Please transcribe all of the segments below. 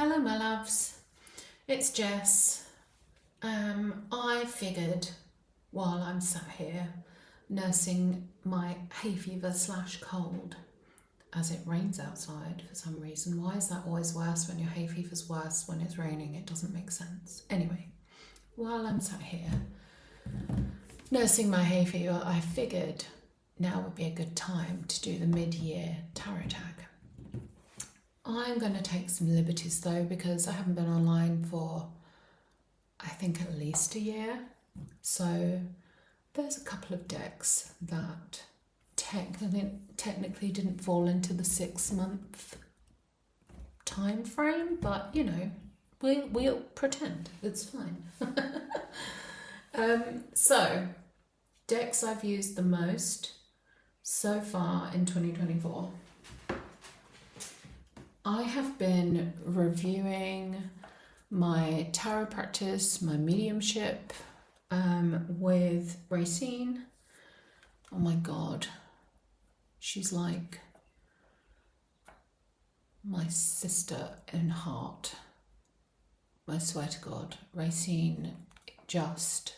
Hello my loves, it's Jess. I figured while I'm sat here nursing my hay fever / cold, as it rains outside for some reason. Why is that always worse when your hay fever's worse when it's raining? It doesn't make sense. Anyway, while I'm sat here nursing my hay fever, I figured now would be a good time to do the mid-year tarot tag. I'm going to take some liberties though, because I haven't been online for I think at least a year. So there's a couple of decks that technically didn't fall into the 6-month time frame, but you know, we'll pretend it's fine. So decks I've used the most so far in 2024. I have been reviewing my tarot practice, my mediumship, with Raecine. Oh my god, she's like my sister in heart. I swear to God, Raecine just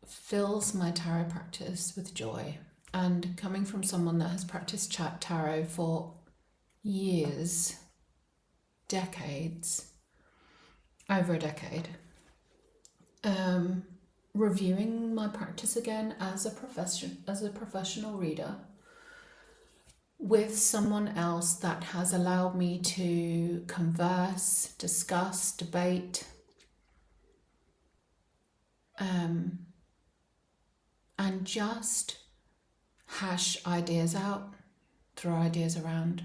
fills my tarot practice with joy. And coming from someone that has practiced tarot for years, decades, over a decade, reviewing my practice again as a professional reader with someone else that has allowed me to converse, discuss, debate, and just hash ideas out, throw ideas around,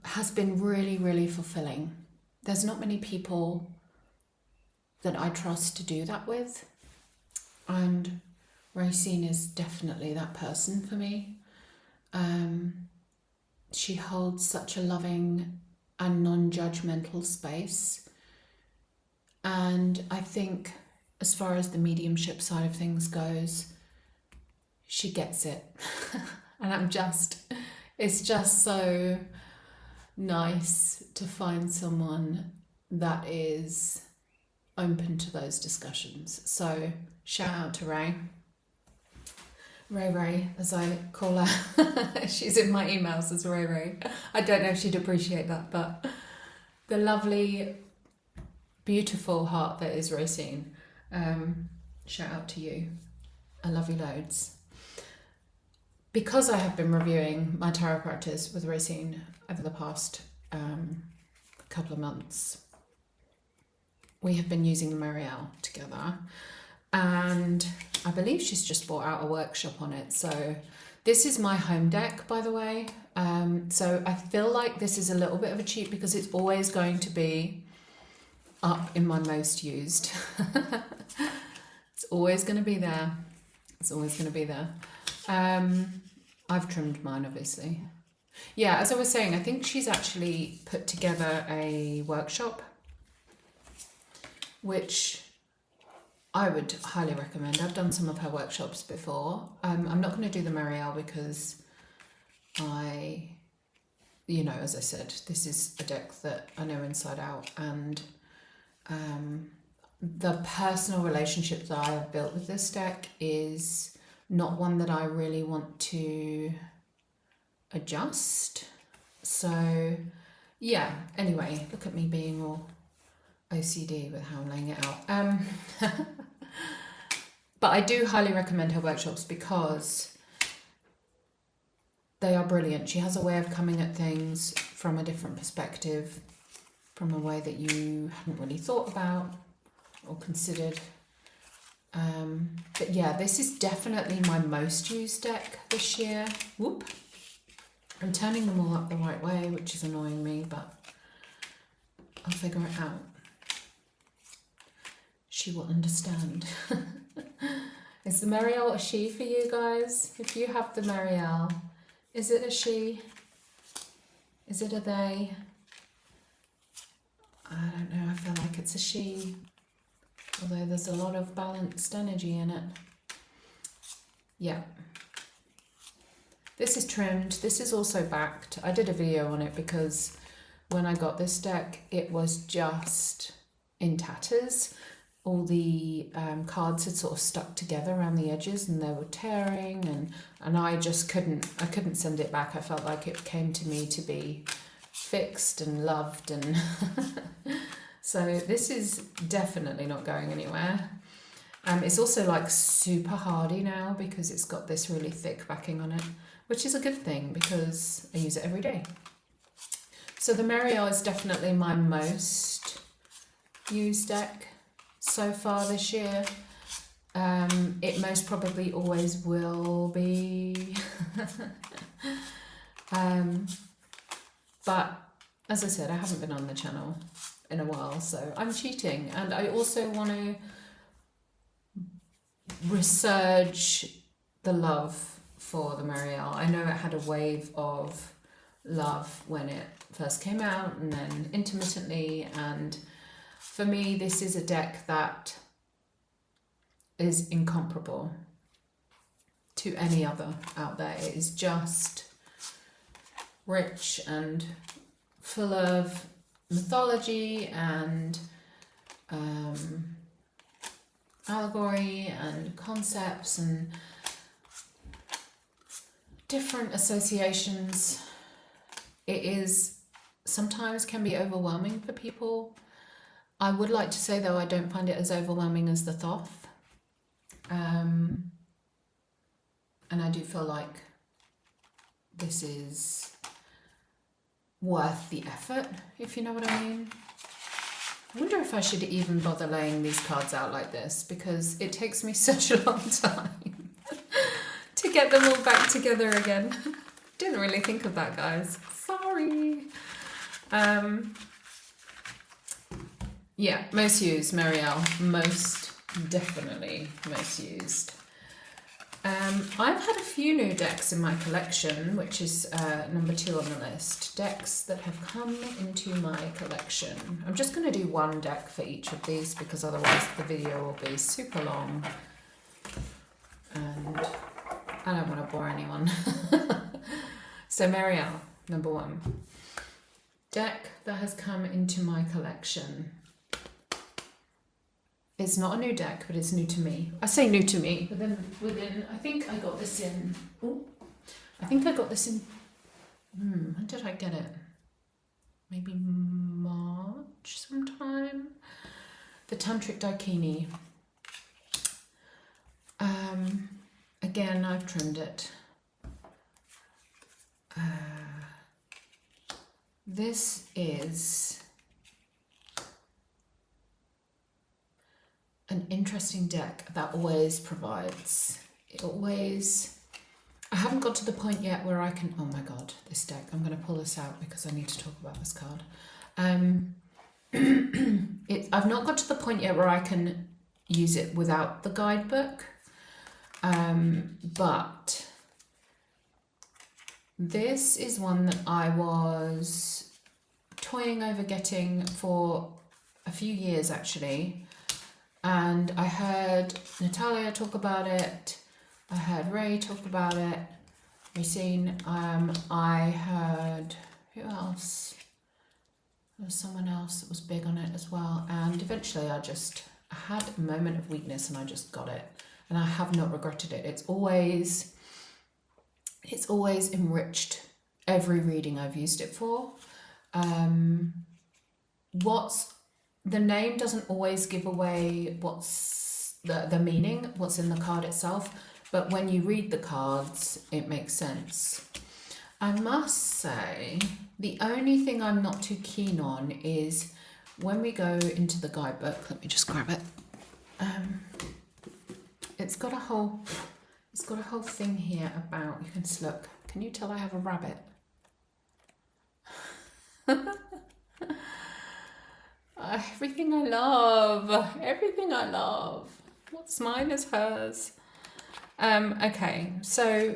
has been really, really fulfilling. There's not many people that I trust to do that with, and Raecine is definitely that person for me. She holds such a loving and non-judgmental space, and I think as far as the mediumship side of things goes, she gets it. And it's just so nice to find someone that is open to those discussions. So shout out to Ray, as I call her. She's in my emails as Ray. I don't know if she'd appreciate that, but the lovely, beautiful heart that is Raecine. Shout out to you. I love you loads. Because I have been reviewing my tarot practice with Raecine over the past couple of months, we have been using the Marielle together, and I believe she's just brought out a workshop on it. So this is my home deck, by the way. So I feel like this is a little bit of a cheat because it's always going to be up in my most used. It's always going to be there. It's always going to be there. I've trimmed mine, obviously. Yeah, as I was saying, I think she's actually put together a workshop, which I would highly recommend. I've done some of her workshops before. I'm not going to do the Marielle because as I said, this is a deck that I know inside out, and the personal relationship that I have built with this deck is not one that I really want to adjust. So yeah, anyway, look at me being all OCD with how I'm laying it out. But I do highly recommend her workshops because they are brilliant. She has a way of coming at things from a different perspective, from a way that you hadn't really thought about or considered. But yeah, this is definitely my most used deck this year. Whoop. I'm turning them all up the right way, which is annoying me, but I'll figure it out. She will understand. Is the Marielle a she for you guys? If you have the Marielle, is it a she? Is it a they? I don't know, I feel like it's a she. Although there's a lot of balanced energy in it. Yeah. This is trimmed. This is also backed. I did a video on it because when I got this deck, it was just in tatters. All the cards had sort of stuck together around the edges and they were tearing, and I just couldn't send it back. I felt like it came to me to be fixed and loved, and so this is definitely not going anywhere. It's also like super hardy now because it's got this really thick backing on it, which is a good thing because I use it every day. So the Merial is definitely my most used deck so far this year. It most probably always will be. But as I said, I haven't been on the channel in a while, so I'm cheating. And I also want to resurge the love for the Merial. I know it had a wave of love when it first came out and then intermittently, and for me this is a deck that is incomparable to any other out there. It is just rich and full of mythology and allegory and concepts and different associations. It is sometimes can be overwhelming for people. I would like to say though I don't find it as overwhelming as the Thoth. And I do feel like this is worth the effort, if you know what I mean. I wonder if I should even bother laying these cards out like this, because it takes me such a long time to get them all back together again. Didn't really think of that, guys. Sorry. Yeah, most used, Merial. Most definitely most used. I've had a few new decks in my collection, which is number 2 on the list. Decks that have come into my collection. I'm just going to do one deck for each of these because otherwise the video will be super long. And I don't want to bore anyone. So Merial, number 1. Deck that has come into my collection. It's not a new deck, but it's new to me. I say new to me. Within I think I got this in. Oh, I think I got this in. When did I get it? Maybe March sometime. The Tantric Daikini. Again, I've trimmed it. This is an interesting deck that always provides. It always... I haven't got to the point yet where I can... Oh my god, this deck. I'm going to pull this out because I need to talk about this card. I've not got to the point yet where I can use it without the guidebook. But this is one that I was toying over getting for a few years actually. And I heard Natalia talk about it. I heard Ray talk about it. Raecine. I heard, who else? There was someone else that was big on it as well. And eventually I had a moment of weakness and I just got it. And I have not regretted it. It's always enriched every reading I've used it for. The name doesn't always give away what's the meaning, what's in the card itself, but when you read the cards, it makes sense. I must say, the only thing I'm not too keen on is when we go into the guidebook, let me just grab it. It's got a whole thing here about, you can look, can you tell I have a rabbit? Everything I love. What's mine is hers. Okay, so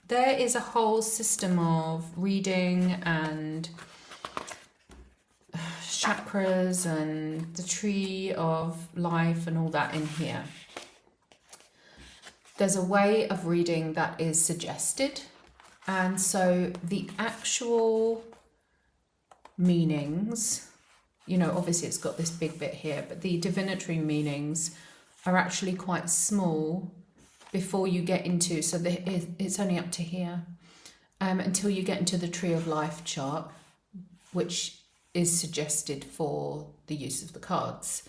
there is a whole system of reading and chakras and the tree of life and all that in here. there's a way of reading that is suggested. And so the actual meanings, you know, obviously it's got this big bit here, but the divinatory meanings are actually quite small before you get into, so it's only up to here, until you get into the Tree of Life chart, which is suggested for the use of the cards.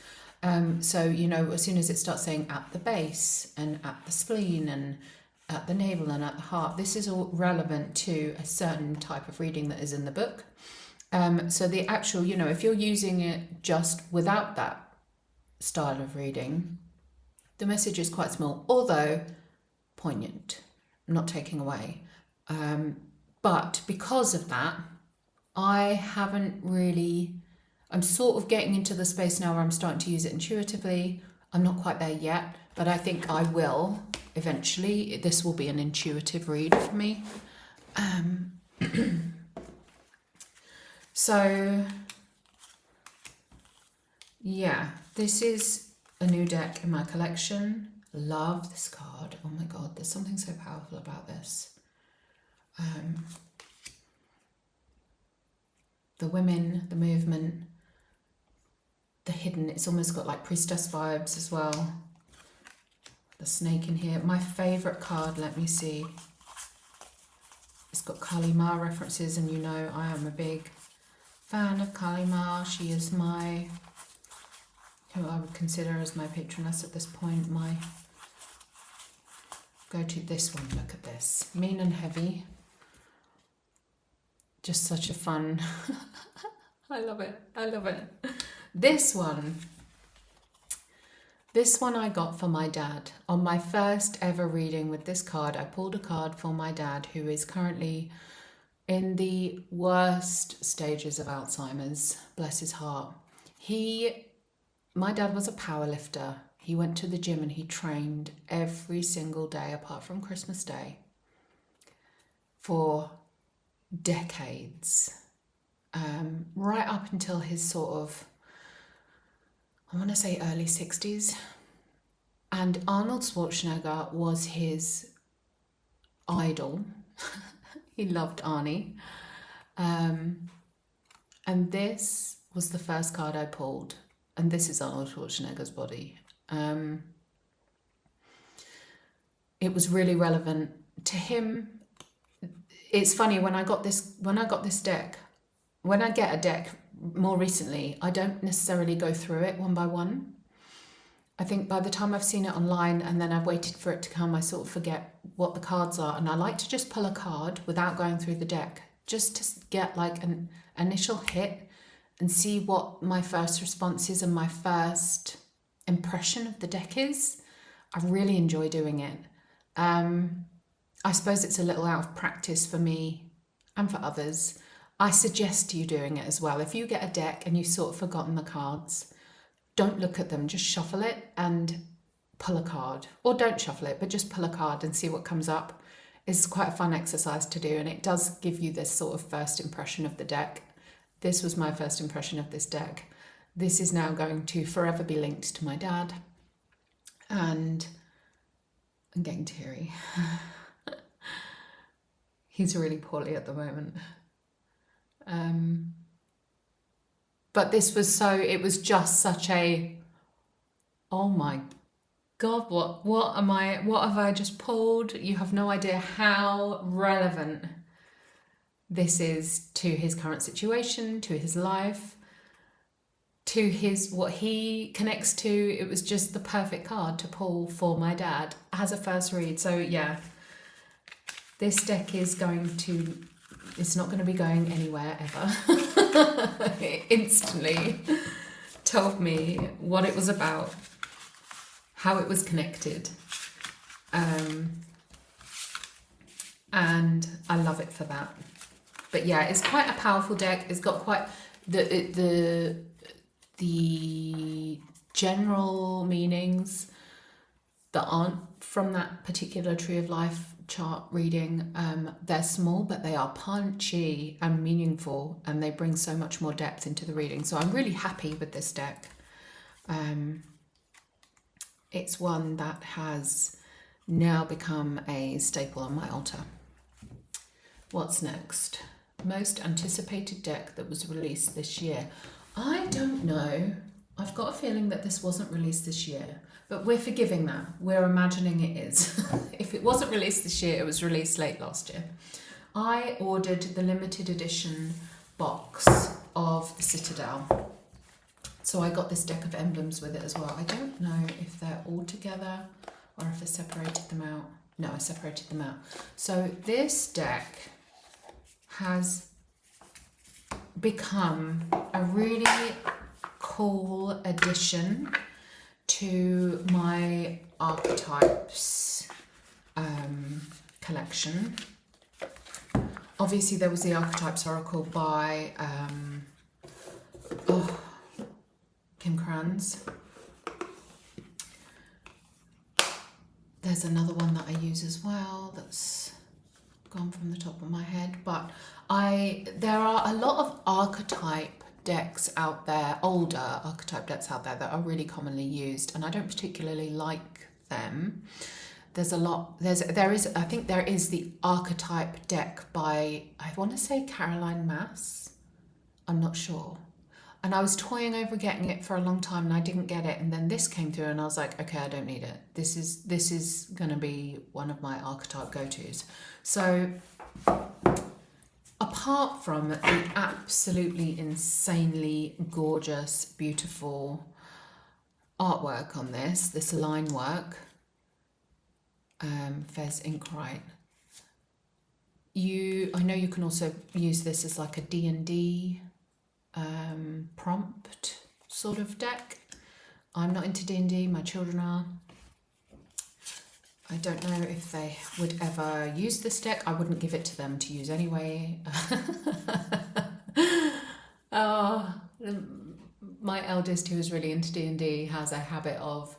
So, you know, as soon as it starts saying at the base and at the spleen and at the navel and at the heart, this is all relevant to a certain type of reading that is in the book. So the actual, you know, if you're using it just without that style of reading, the message is quite small, although poignant, not taking away. But because of that, I'm sort of getting into the space now where I'm starting to use it intuitively. I'm not quite there yet, but I think I will eventually. This will be an intuitive read for me. So, yeah, this is a new deck in my collection. Love this card. Oh my God, there's something so powerful about this. The women, the movement, the hidden. It's almost got like priestess vibes as well. The snake in here. My favourite card, let me see. It's got Kali Ma references, and you know I am a big fan of Kali Ma. She is who I would consider as my patroness at this point. My go to this one. Look at this. Mean and heavy. Just such a fun. I love it. I love it. This one I got for my dad. On my first ever reading with this card, I pulled a card for my dad, who is currently in the worst stages of Alzheimer's. Bless his heart. My dad was a power lifter. He went to the gym and he trained every single day apart from Christmas Day for decades, right up until his sort of, I want to say early 60s. And Arnold Schwarzenegger was his idol. He loved Arnie. And this was the first card I pulled. And this is Arnold Schwarzenegger's body. It was really relevant to him. It's funny, when I got this deck, when I get a deck more recently, I don't necessarily go through it one by one. I think by the time I've seen it online and then I've waited for it to come, I sort of forget what the cards are. And I like to just pull a card without going through the deck, just to get like an initial hit and see what my first response is and my first impression of the deck is. I really enjoy doing it. I suppose it's a little out of practice for me and for others. I suggest you doing it as well. If you get a deck and you've sort of forgotten the cards, don't look at them, just shuffle it and pull a card. Or don't shuffle it, but just pull a card and see what comes up. It's quite a fun exercise to do, and it does give you this sort of first impression of the deck. This was my first impression of this deck. This is now going to forever be linked to my dad. And I'm getting teary. He's really poorly at the moment. But this was it was just such a, oh my God, what have I just pulled? You have no idea how relevant this is to his current situation, to his life, to what he connects to. It was just the perfect card to pull for my dad as a first read. So yeah, this deck it's not going to be going anywhere ever. It instantly told me what it was about, how it was connected. And I love it for that. But yeah, it's quite a powerful deck. It's got quite the general meanings that aren't from that particular Tree of Life chart reading. They're small, but they are punchy and meaningful, and they bring so much more depth into the reading. So I'm really happy with this deck. It's one that has now become a staple on my altar. What's next? Most anticipated deck that was released this year. I don't know. I've got a feeling that this wasn't released this year, but we're forgiving that. We're imagining it is. If it wasn't released this year, it was released late last year. I ordered the limited edition box of Citadel. So I got this deck of emblems with it as well. I don't know if they're all together or if I separated them out. No, I separated them out. So this deck has become a really cool addition to my archetypes collection. Obviously there was the Archetypes Oracle by Kim Kranz. There's another one that I use as well that's gone from the top of my head, but there are a lot of archetype decks out there, older archetype decks out there that are really commonly used, and I don't particularly like them. I think there is the archetype deck by, I want to say Caroline Mass. I'm not sure. And I was toying over getting it for a long time and I didn't get it, and then this came through and I was like, okay, I don't need it. This is going to be one of my archetype go-tos. So apart from the absolutely insanely gorgeous, beautiful artwork on this line work, Fez Inkwright, I know you can also use this as like a D&D prompt sort of deck. I'm not into D&D, my children are. I don't know if they would ever use this deck. I wouldn't give it to them to use anyway. My eldest, who is really into D&D, has a habit of,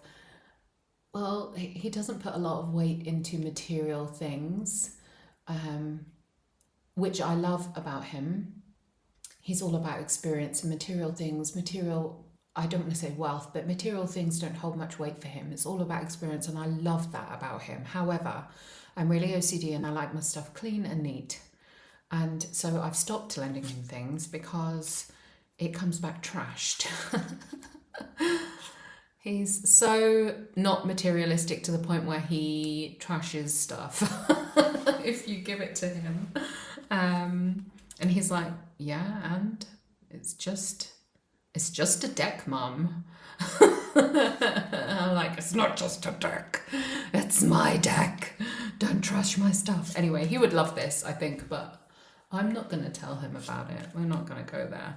well, he doesn't put a lot of weight into material things, which I love about him. He's all about experience and material things. I don't want to say wealth, but material things don't hold much weight for him. It's all about experience, and I love that about him. However, I'm really OCD and I like my stuff clean and neat. And so I've stopped lending him things because it comes back trashed. He's so not materialistic to the point where he trashes stuff if you give it to him. And he's like, yeah, and it's just a deck, Mum. I'm like, it's not just a deck, it's my deck. Don't trash my stuff. Anyway, he would love this, I think, but I'm not going to tell him about it. We're not going to go there.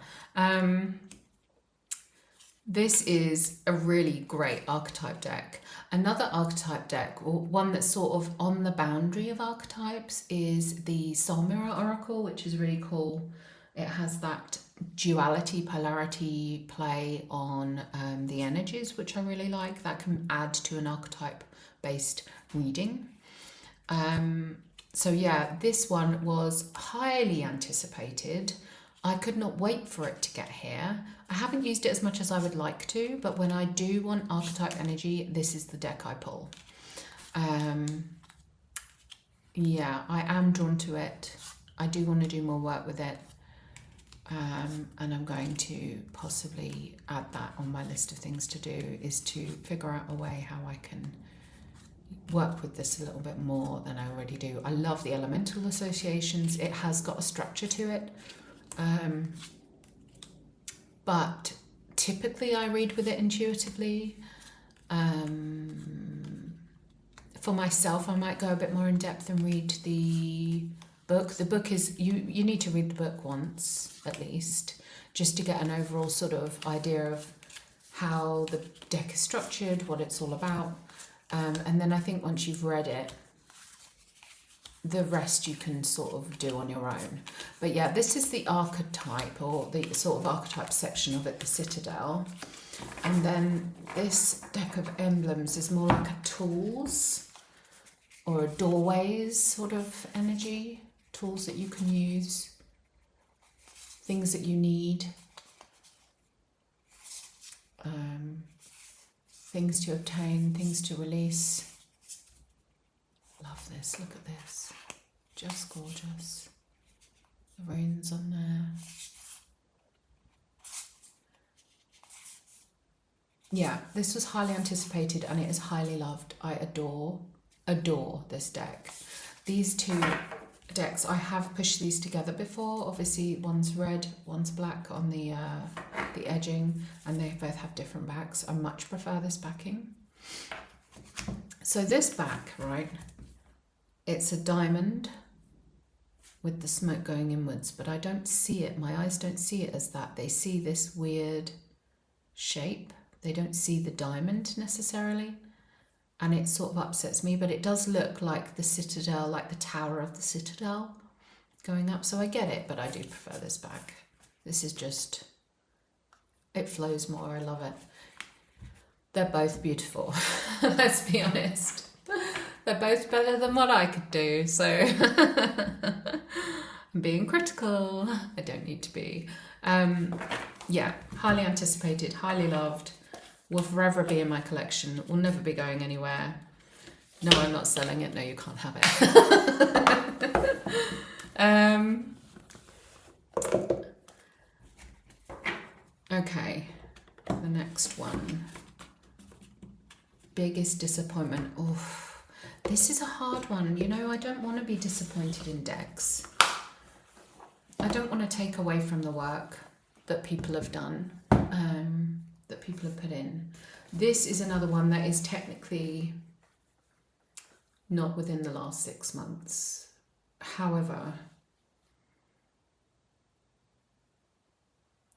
This is a really great archetype deck. Another archetype deck, or one that's sort of on the boundary of archetypes, is the Soul Mirror Oracle, which is really cool. It has that duality, polarity play on the energies, which I really like. That can add to an archetype-based reading. So yeah, this one was highly anticipated. I could not wait for it to get here. I haven't used it as much as I would like to, but when I do want archetype energy, this is the deck I pull. Yeah, I am drawn to it. I do want to do more work with it. And I'm going to possibly add that on my list of things to do, is to figure out a way how I can work with this a little bit more than I already do. I love the elemental associations. It has got a structure to it. But typically I read with it intuitively. For myself, I might go a bit more in depth and read the book. The book is, you need to read the book once at least, just to get an overall sort of idea of how the deck is structured, what it's all about. And then I think once you've read it, the rest you can sort of do on your own. But yeah, this is the archetype, or the sort of archetype section of it, the Citadel. And then this deck of emblems is more like a tools or a doorways sort of energy. Tools that you can use, things that you need, things to obtain, things to release. love this. Look at this. Just gorgeous. The runes on there. Yeah, this was highly anticipated and it is highly loved. I adore this deck. These two decks, I have pushed these together before. Obviously, one's red, one's black on the edging, and they both have different backs. I much prefer this backing. So this back, right, it's a diamond with the smoke going inwards, but I don't see it. My eyes don't see it as that. They see this weird shape. They don't see the diamond necessarily. And it sort of upsets me, but it does look like the citadel, like the tower of the citadel going up. So I get it, but I do prefer this back. This is just, it flows more. I love it. They're both beautiful. Let's be honest. They're both better than what I could do. So I'm being critical. I don't need to be. Yeah, highly anticipated, highly loved. Will forever be in my collection. It will never be going anywhere. No, I'm not selling it. No, you can't have it. Okay, the next one. Biggest disappointment. Oof. This is a hard one. You know, I don't want to be disappointed in decks. I don't want to take away from the work that people have done. That people have put in. This is another one that is technically not within the last 6 months. However,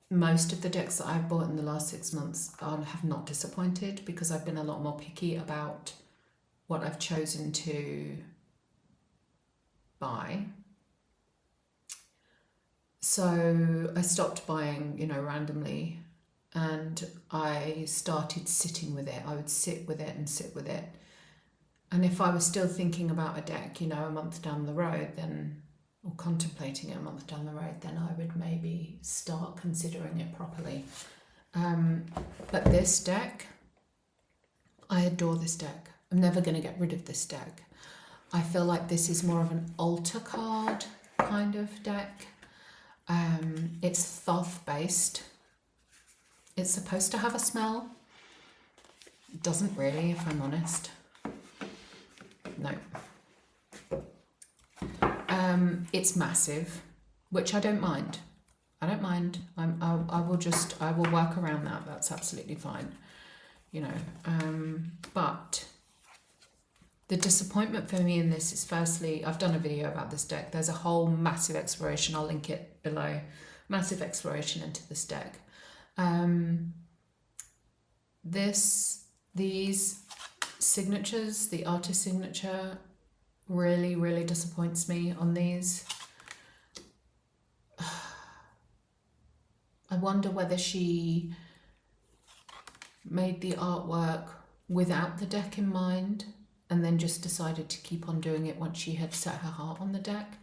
most of the decks that I've bought in the last 6 months have not disappointed because I've been a lot more picky about what I've chosen to buy. So I stopped buying, you know, randomly. And I started sitting with it. I would sit with it and sit with it. And if I was still thinking about a deck, you know, a month down the road, then, or contemplating it a month down the road, then I would maybe start considering it properly. But this deck, I adore this deck. I'm never going to get rid of this deck. I feel like this is more of an altar card kind of deck. It's Thoth based. It's supposed to have a smell. It doesn't really, if I'm honest. No. It's massive, which I don't mind. I don't mind. I will work around that. That's absolutely fine. You know, but the disappointment for me in this is, firstly, I've done a video about this deck. There's a whole massive exploration. I'll link it below. Massive exploration into this deck. These signatures, the artist signature, really, really disappoints me on these. I wonder whether she made the artwork without the deck in mind and then just decided to keep on doing it once she had set her heart on the deck.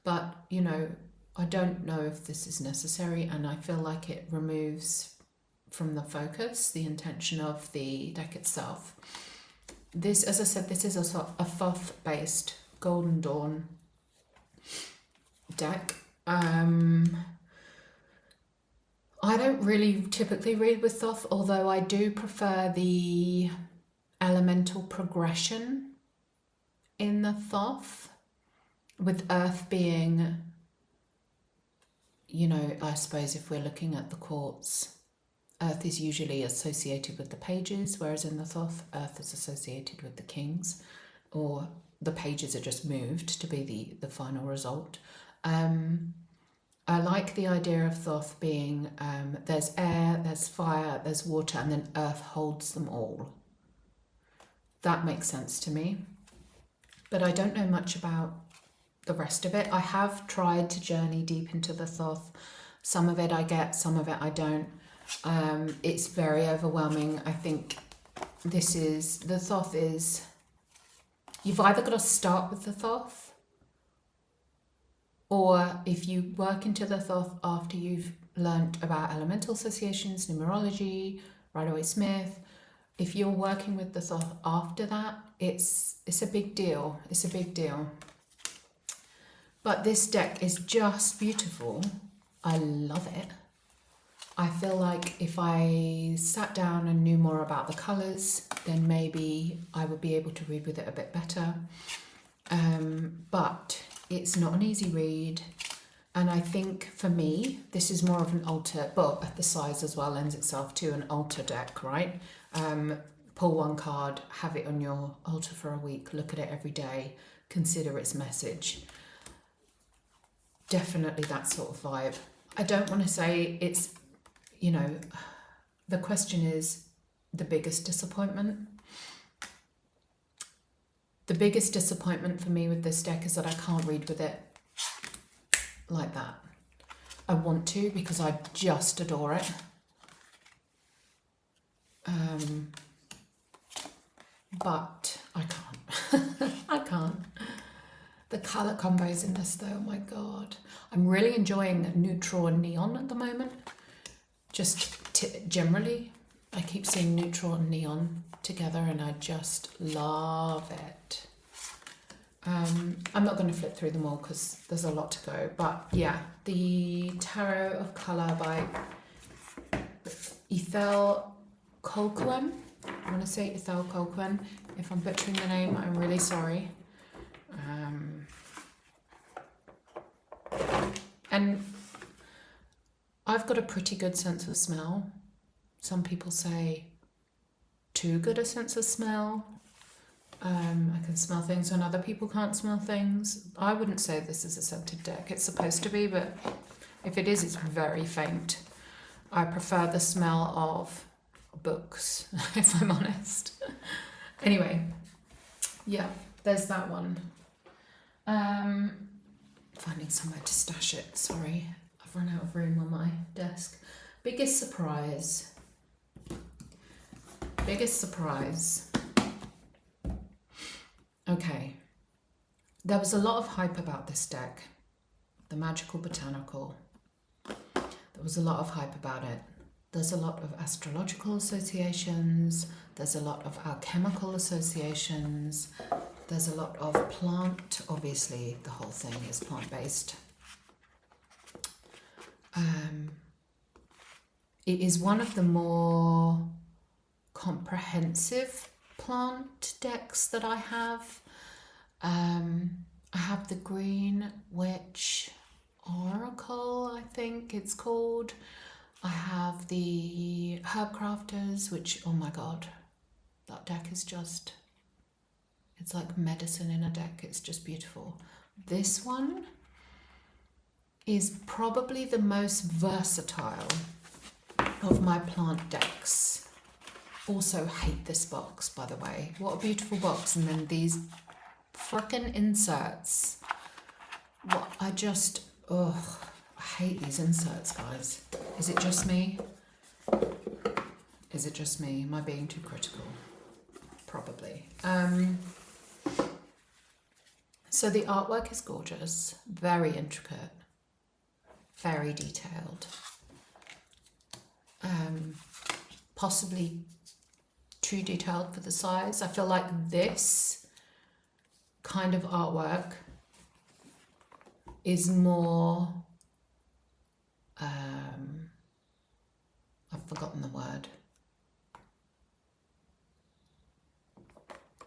But, you know, I don't know if this is necessary, and I feel like it removes from the focus the intention of the deck itself. This, as I said, this is a Thoth-based Golden Dawn deck. I don't really typically read with Thoth, although I do prefer the elemental progression in the Thoth, with Earth being, you know, I suppose if we're looking at the courts, Earth is usually associated with the pages, whereas in the Thoth, Earth is associated with the kings, or the pages are just moved to be the final result. I like the idea of Thoth being, there's air, there's fire, there's water, and then Earth holds them all. That makes sense to me. But I don't know much about the rest of it. I have tried to journey deep into the Thoth. Some of it I get, some of it I don't. It's very overwhelming. I think the Thoth is, you've either got to start with the Thoth, or if you work into the Thoth after you've learnt about elemental associations, numerology, Rider-Waite-Smith, if you're working with this after that, it's a big deal. It's a big deal. But this deck is just beautiful. I love it. I feel like if I sat down and knew more about the colours, then maybe I would be able to read with it a bit better. But it's not an easy read. And I think for me, this is more of an altar, but the size as well lends itself to an altar deck, right? Pull one card, have it on your altar for a week, look at it every day, consider its message. Definitely that sort of vibe. I don't want to say it's, you know, the question is the biggest disappointment. The biggest disappointment for me with this deck is that I can't read with it like that. I want to because I just adore it. But I can't. I can't. The colour combos in this though, oh my god. I'm really enjoying neutral and neon at the moment. Just generally, I keep seeing neutral and neon together and I just love it. I'm not going to flip through them all because there's a lot to go. But yeah, the Taro of Colour by Ethel Colquhoun. I want to say Ethel Colquhoun. If I'm butchering the name, I'm really sorry. And I've got a pretty good sense of smell. Some people say too good a sense of smell. I can smell things when other people can't smell things. I wouldn't say this is a scented deck. It's supposed to be, but if it is, it's very faint. I prefer the smell of books, if I'm honest. Anyway, yeah, there's that one. Finding somewhere to stash it, sorry. I've run out of room on my desk. Biggest surprise. Biggest surprise. Okay. There was a lot of hype about this deck. The Magical Botanical. There was a lot of hype about it. There's a lot of astrological associations. There's a lot of alchemical associations. There's a lot of plant. Obviously, the whole thing is plant-based. It is one of the more comprehensive plant decks that I have. I have the Green Witch Oracle, I think it's called. I have the Herb Crafters, which, oh my god, that deck is just, it's like medicine in a deck. It's just beautiful. This one is probably the most versatile of my plant decks. Also hate this box, by the way. What a beautiful box. And then these frickin' inserts. What I just, ugh, I hate these inserts, guys. Is it just me? Is it just me? Am I being too critical? Probably. So the artwork is gorgeous, very intricate, very detailed. Possibly too detailed for the size. I feel like this kind of artwork is more, I've forgotten the word.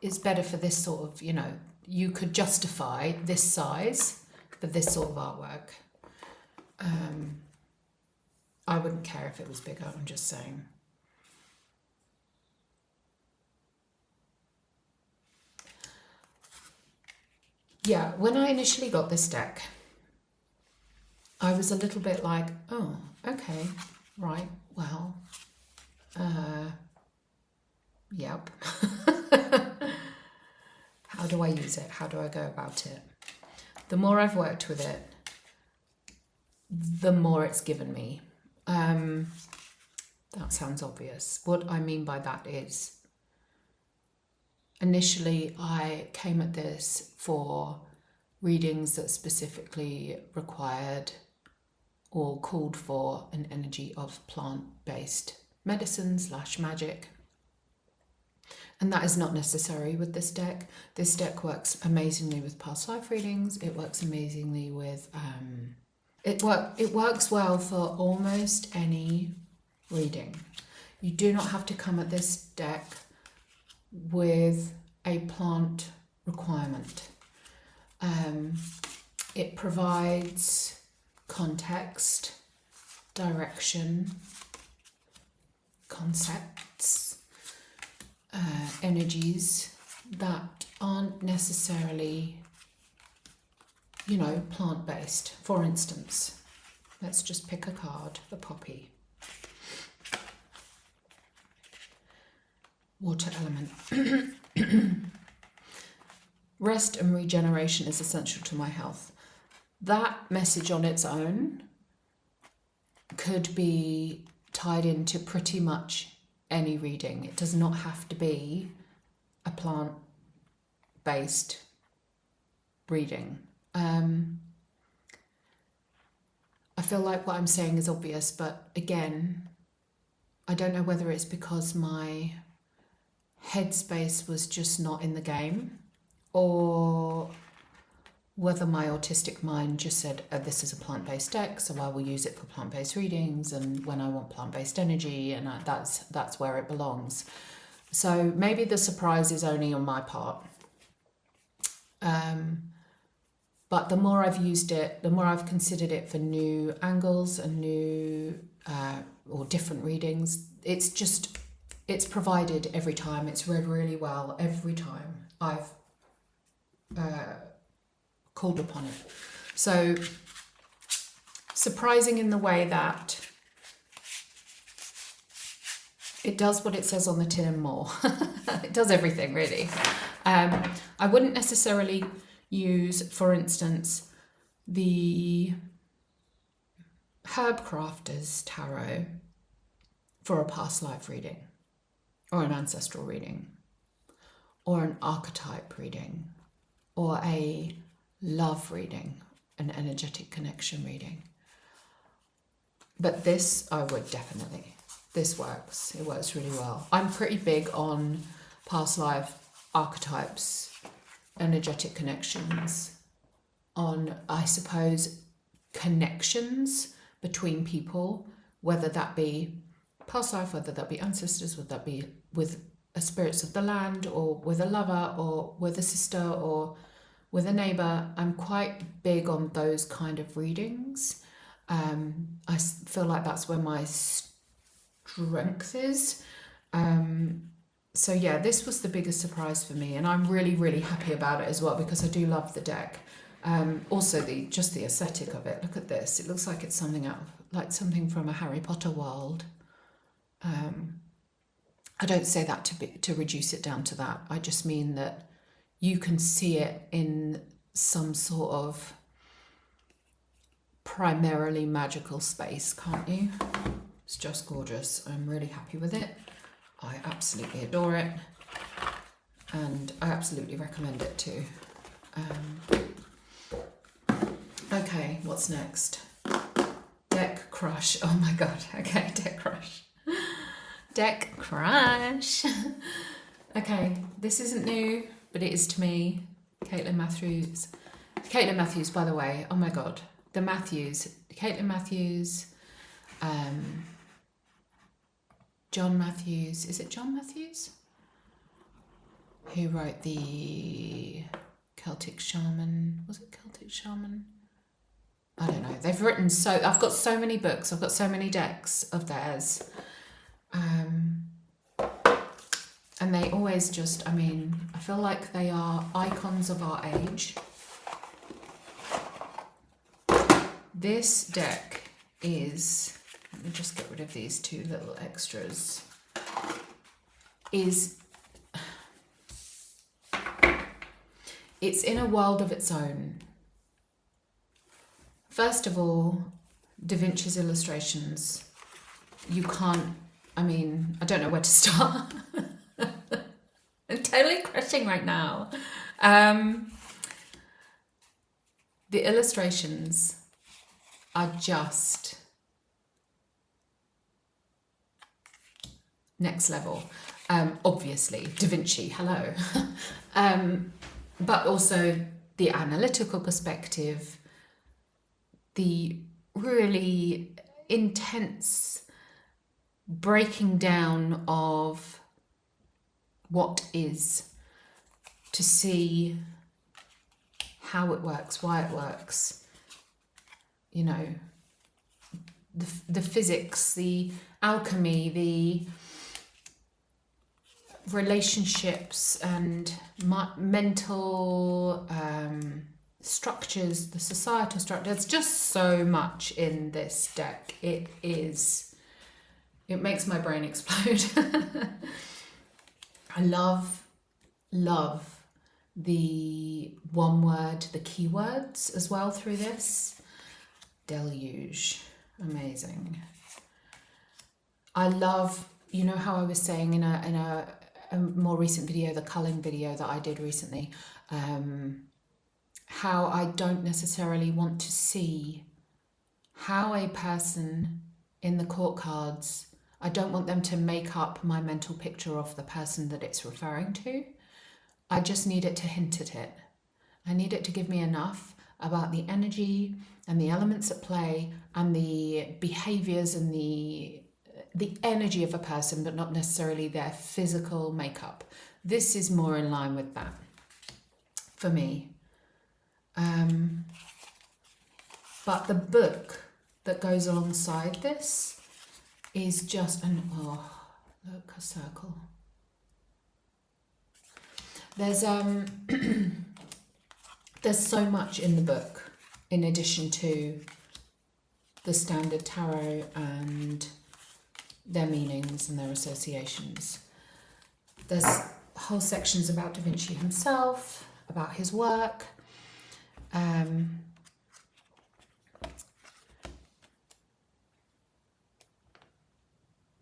It's better for this sort of, you know, you could justify this size for this sort of artwork. I wouldn't care if it was bigger, I'm just saying. Yeah, when I initially got this deck, I was a little bit like, oh, okay, right, well, yep. How do I use it? How do I go about it? The more I've worked with it, the more it's given me. That sounds obvious. What I mean by that is, initially I came at this for readings that specifically required or called for an energy of plant-based medicine / magic. And that is not necessary with this deck. This deck works amazingly with past life readings. It works amazingly with, it works well for almost any reading. You do not have to come at this deck with a plant requirement. It provides context, direction, concepts, energies that aren't necessarily, you know, plant-based. For instance, let's just pick a card, the poppy. Water element. Rest and regeneration is essential to my health. That message on its own could be tied into pretty much any reading. It does not have to be a plant-based reading. I feel like what I'm saying is obvious, but again, I don't know whether it's because my headspace was just not in the game, or whether my autistic mind just said, oh, this is a plant-based deck, so I will use it for plant-based readings, and when I want plant-based energy, and that's where it belongs. So maybe the surprise is only on my part. But the more I've used it, the more I've considered it for new angles and new or different readings, it's provided every time. It's read really well every time I've called upon it. So surprising in the way that it does what it says on the tin and more. It does everything, really. I wouldn't necessarily use, for instance, the Herb Crafter's Tarot for a past life reading, or an ancestral reading, or an archetype reading, or a love reading, an energetic connection reading. But this, I would definitely. This works. It works really well. I'm pretty big on past life archetypes, energetic connections, on, I suppose, connections between people, whether that be past life, whether that be ancestors, whether that be with spirits of the land, or with a lover, or with a sister, or with a neighbour. I'm quite big on those kind of readings. I feel like that's where my strength is. So yeah, this was the biggest surprise for me, and I'm really, really happy about it as well, because I do love the deck. Also, just the aesthetic of it. Look at this. It looks like it's something something from a Harry Potter world. I don't say that to reduce it down to that. I just mean that you can see it in some sort of primarily magical space, can't you? It's just gorgeous. I'm really happy with it. I absolutely adore it, and I absolutely recommend it too. Okay, what's next? Deck Crush. Oh my god. Okay, Deck Crush. Deck Crush. Okay, this isn't new, but it is to me. Caitlin Matthews. Caitlin Matthews, by the way. Oh my god. The Matthews. Caitlin Matthews. John Matthews. Is it John Matthews? Who wrote the Celtic Shaman? Was it Celtic Shaman? I don't know. They've written I've got so many books. I've got so many decks of theirs. And they always just, I feel like they are icons of our age. This deck is, let me just get rid of these two little extras, it's in a world of its own. First of all, Da Vinci's illustrations. You can't, I don't know where to start. I'm totally crushing right now. The illustrations are just next level. Obviously, Da Vinci, hello. But also the analytical perspective, the really intense breaking down of what is, to see how it works, why it works, you know, the physics, the alchemy, the relationships and mental structures, the societal structure. There's just so much in this deck. It makes my brain explode. I love the one word, the keywords as well through this. Deluge, amazing. I love, you know how I was saying in a more recent video, the culling video that I did recently, how I don't necessarily want to see how a person in the court cards, I don't want them to make up my mental picture of the person that it's referring to. I just need it to hint at it. I need it to give me enough about the energy and the elements at play and the behaviors and the energy of a person, but not necessarily their physical makeup. This is more in line with that for me. But the book that goes alongside this is just oh, look, a circle. There's there's so much in the book in addition to the standard tarot and their meanings and their associations. There's whole sections about Da Vinci himself, about his work.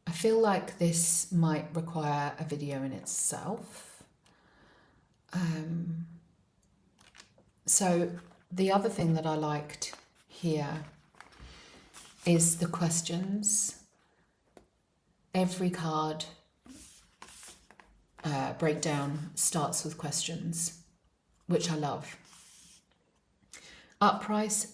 I feel like this might require a video in itself. So the other thing that I liked here is the questions. Every card breakdown starts with questions, which I love. Upright,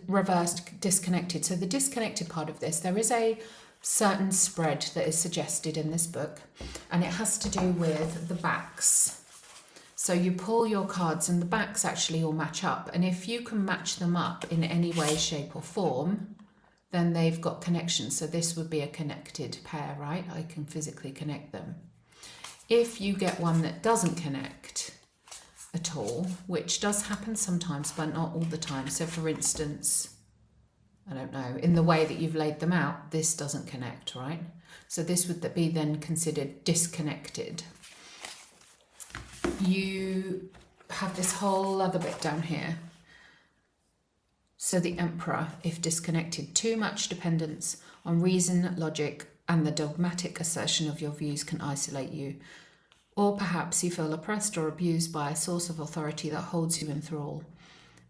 reversed, disconnected. So the disconnected part of this, there is a certain spread that is suggested in this book, and it has to do with the backs. So you pull your cards and the backs actually all match up, and if you can match them up in any way, shape or form, then they've got connection. So this would be a connected pair, right? I can physically connect them. If you get one that doesn't connect at all, which does happen sometimes, but not all the time. So for instance, I don't know, in the way that you've laid them out, this doesn't connect, right? So this would be then considered disconnected. You have this whole other bit down here. So the Emperor, if disconnected, too much dependence on reason, logic, and the dogmatic assertion of your views can isolate you. Or perhaps you feel oppressed or abused by a source of authority that holds you in thrall.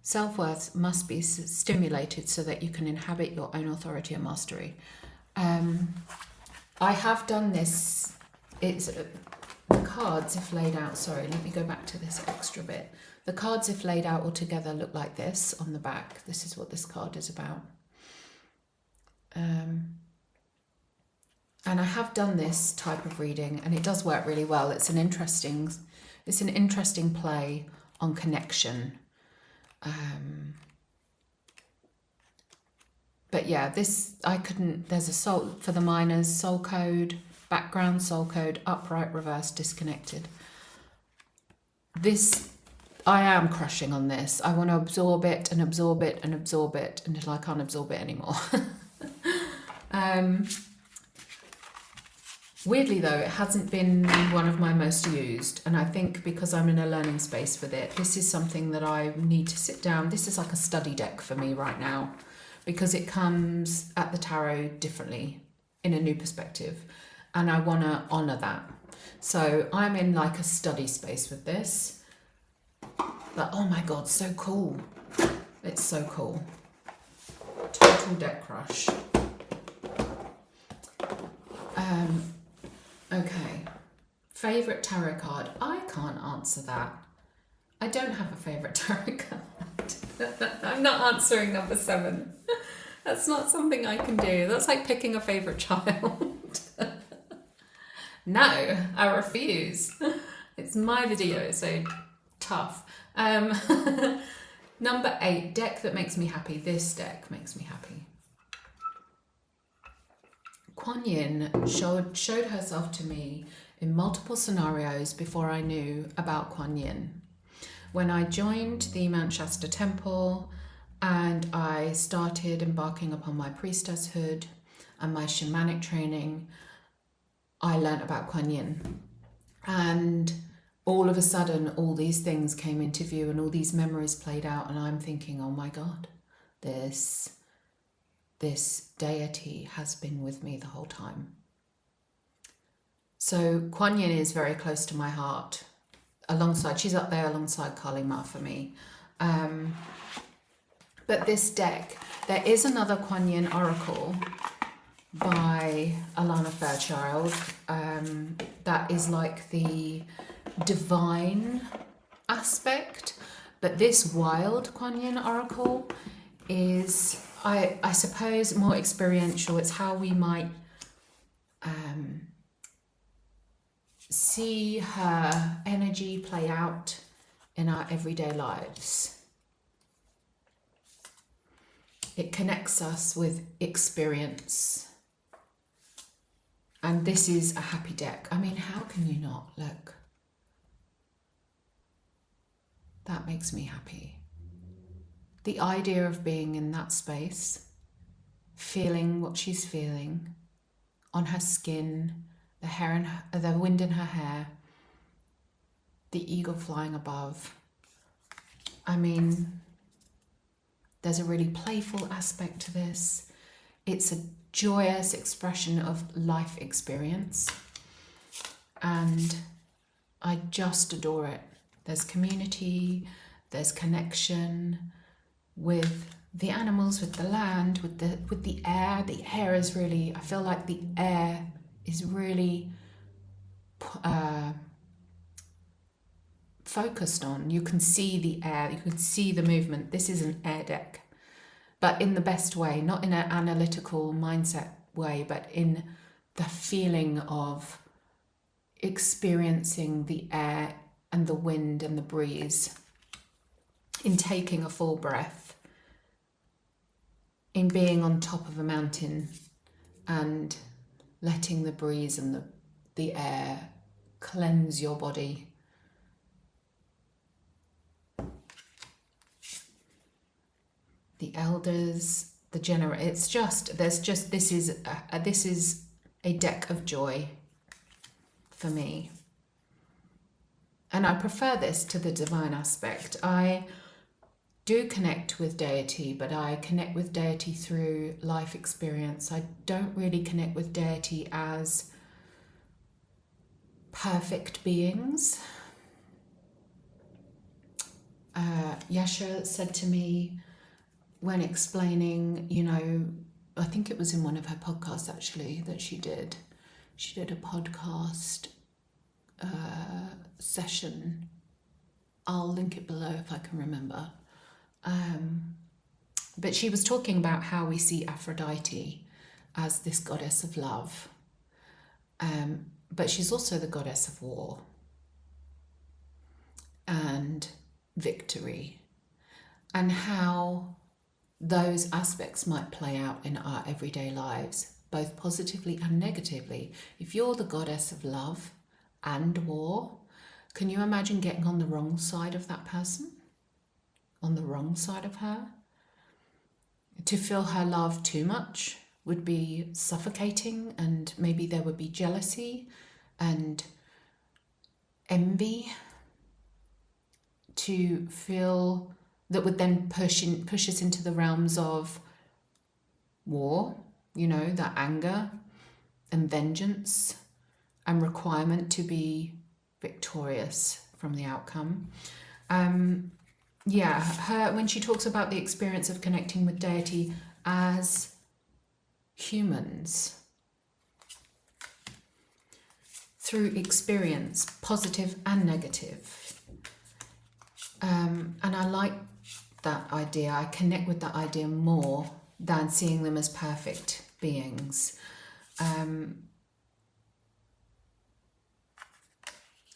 Self-worth must be stimulated so that you can inhabit your own authority and mastery. I have done this. It's the cards, if laid out, sorry, let me go back to this extra bit. The cards, if laid out all together, look like this on the back. This is what this card is about. And I have done this type of reading, and it does work really well. It's an interesting play on connection. But yeah, this, there's a soul for the minors, soul code, background, soul code, upright, reverse, disconnected. This, I am crushing on this. I want to absorb it and absorb it and absorb it until I can't absorb it anymore. Weirdly though, it hasn't been one of my most used, and I think because I'm in a learning space with it, this is something that I need to sit down. This is like a study deck for me right now, because it comes at the tarot differently in a new perspective, and I want to honour that. So I'm in like a study space with this, but oh my god, so cool. It's so cool. Total deck crush. Okay. Favourite tarot card? I can't answer that. I don't have a favourite tarot card. I'm not answering number 7. That's not something I can do. That's like picking a favourite child. No, I refuse. It's my video, so tough. Number 8, deck that makes me happy. This deck makes me happy. Kuan Yin showed herself to me in multiple scenarios before I knew about Kuan Yin. When I joined the Mount Shasta temple and I started embarking upon my priestesshood and my shamanic training, I learnt about Kuan Yin. And all of a sudden, all these things came into view and all these memories played out, and I'm thinking, oh my God, this deity has been with me the whole time. So Kuan Yin is very close to my heart. She's up there alongside Kali Ma for me. But this deck, there is another Kuan Yin oracle by Alana Fairchild that is like the divine aspect, but this wild Kuan Yin oracle is, I suppose, more experiential. It's how we might see her energy play out in our everyday lives. It connects us with experience. And this is a happy deck. I mean, how can you not? Look. That makes me happy. The idea of being in that space, feeling what she's feeling on her skin, the hair and the wind in her hair, the eagle flying above. I mean, there's a really playful aspect to this. It's a joyous expression of life experience, and I just adore it. There's community, there's connection with the animals, with the land, with the air. The air is really, I feel like the air is really focused on. You can see the air, you can see the movement. This is an air deck, but in the best way, not in an analytical mindset way, but in the feeling of experiencing the air and the wind and the breeze, in taking a full breath, in being on top of a mountain and letting the breeze and the air cleanse your body. The elders, this is a deck of joy for me. And I prefer this to the divine aspect. I do connect with deity, but I connect with deity through life experience. I don't really connect with deity as perfect beings. Yeshe said to me when explaining, I think it was in one of her podcasts actually that she did a podcast session. I'll link it below if I can remember. But she was talking about how we see Aphrodite as this goddess of love, but she's also the goddess of war and victory, and how those aspects might play out in our everyday lives, both positively and negatively. If you're the goddess of love and war, can you imagine getting on the wrong side of that person? On the wrong side of her? To feel her love too much would be suffocating, and maybe there would be jealousy and envy to feel that would then push us into the realms of war, that anger and vengeance and requirement to be victorious from the outcome. When she talks about the experience of connecting with deity as humans through experience, positive and negative. And I like that idea. I connect with that idea more than seeing them as perfect beings. I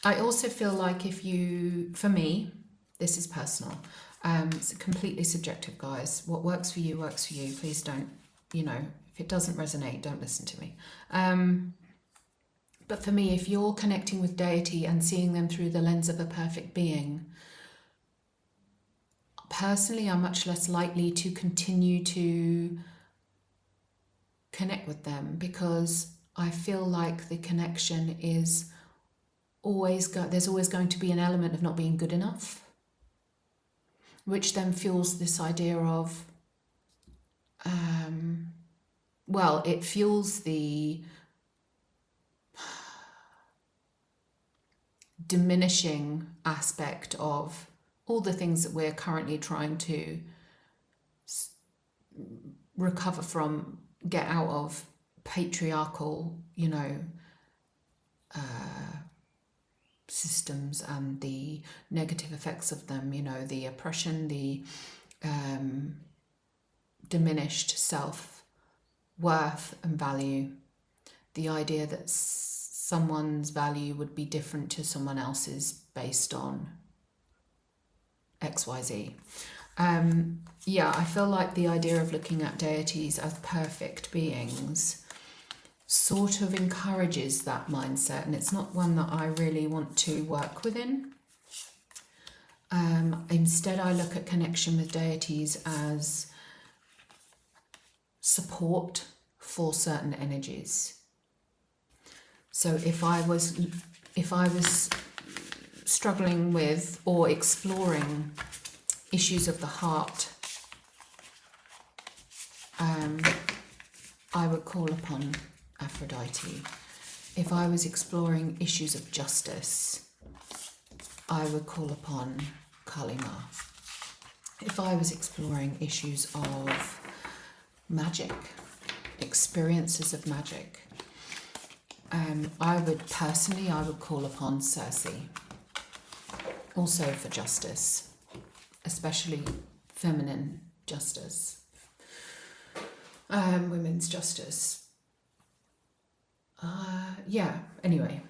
also feel like if you, for me, this is personal, it's completely subjective, guys. What works for you works for you. Please don't, if it doesn't resonate, don't listen to me. But for me, if you're connecting with deity and seeing them through the lens of a perfect being, personally, I'm much less likely to continue to connect with them, because I feel like the connection is there's always going to be an element of not being good enough, which then fuels this idea of, it fuels the diminishing aspect of all the things that we're currently trying to recover from, get out of patriarchal, systems and the negative effects of them, the oppression, the diminished self-worth and value, the idea that someone's value would be different to someone else's based on XYZ. I feel like the idea of looking at deities as perfect beings sort of encourages that mindset, and it's not one that I really want to work within. Instead, I look at connection with deities as support for certain energies. So if I was struggling with or exploring issues of the heart, I would call upon Aphrodite. If I was exploring issues of justice, I would call upon Kalima. If I was exploring issues of magic, experiences of magic, I would call upon Circe. Also for justice, especially feminine justice, women's justice. Anyway,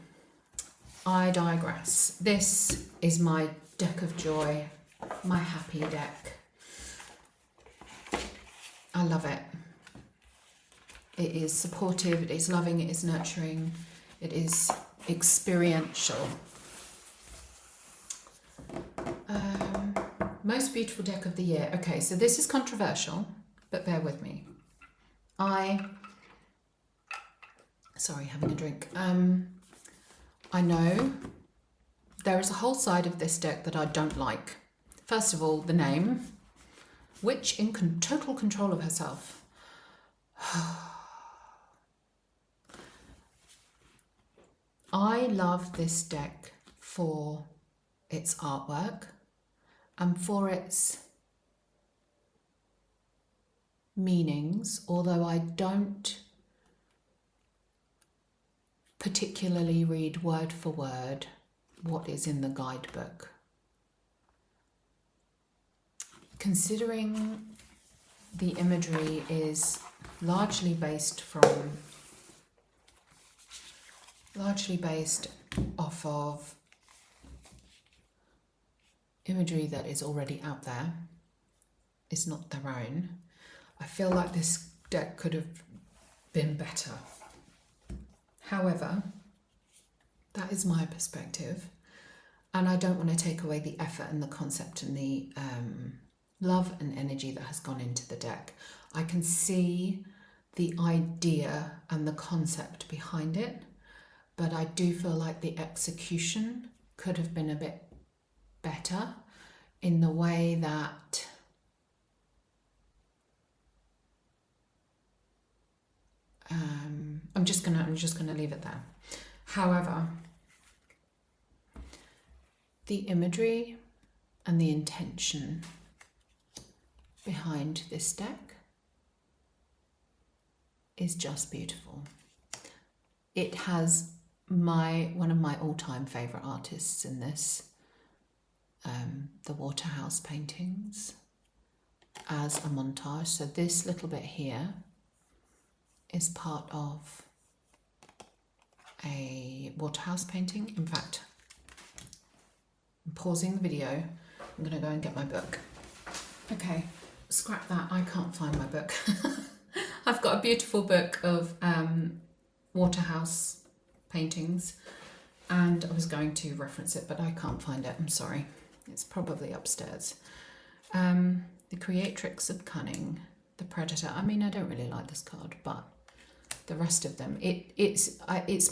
I digress. This is my deck of joy, my happy deck. I love it. It is supportive, it is loving, it is nurturing, it is experiential. Most beautiful deck of the year. Okay, so this is controversial, but bear with me. Sorry, having a drink. I know there is a whole side of this deck that I don't like. First of all, the name, Witch in total control of herself. I love this deck for its artwork and for its meanings, although I don't particularly read word for word what is in the guidebook. Considering the imagery is largely based off of imagery that is already out there, it's not their own, I feel like this deck could have been better. However, that is my perspective, and I don't want to take away the effort and the concept and the love and energy that has gone into the deck. I can see the idea and the concept behind it, but I do feel like the execution could have been a bit better in the way that I'm just gonna leave it there. However, the imagery and the intention behind this deck is just beautiful. It has one of my all-time favourite artists in this, the Waterhouse paintings, as a montage. So this little bit here is part of a Waterhouse painting. In fact, I'm pausing the video. I'm going to go and get my book. Okay, scrap that. I can't find my book. I've got a beautiful book of Waterhouse paintings, and I was going to reference it, but I can't find it. I'm sorry. It's probably upstairs. The Creatrix of Cunning, the Predator. I mean, I don't really like this card, but the rest of them, it's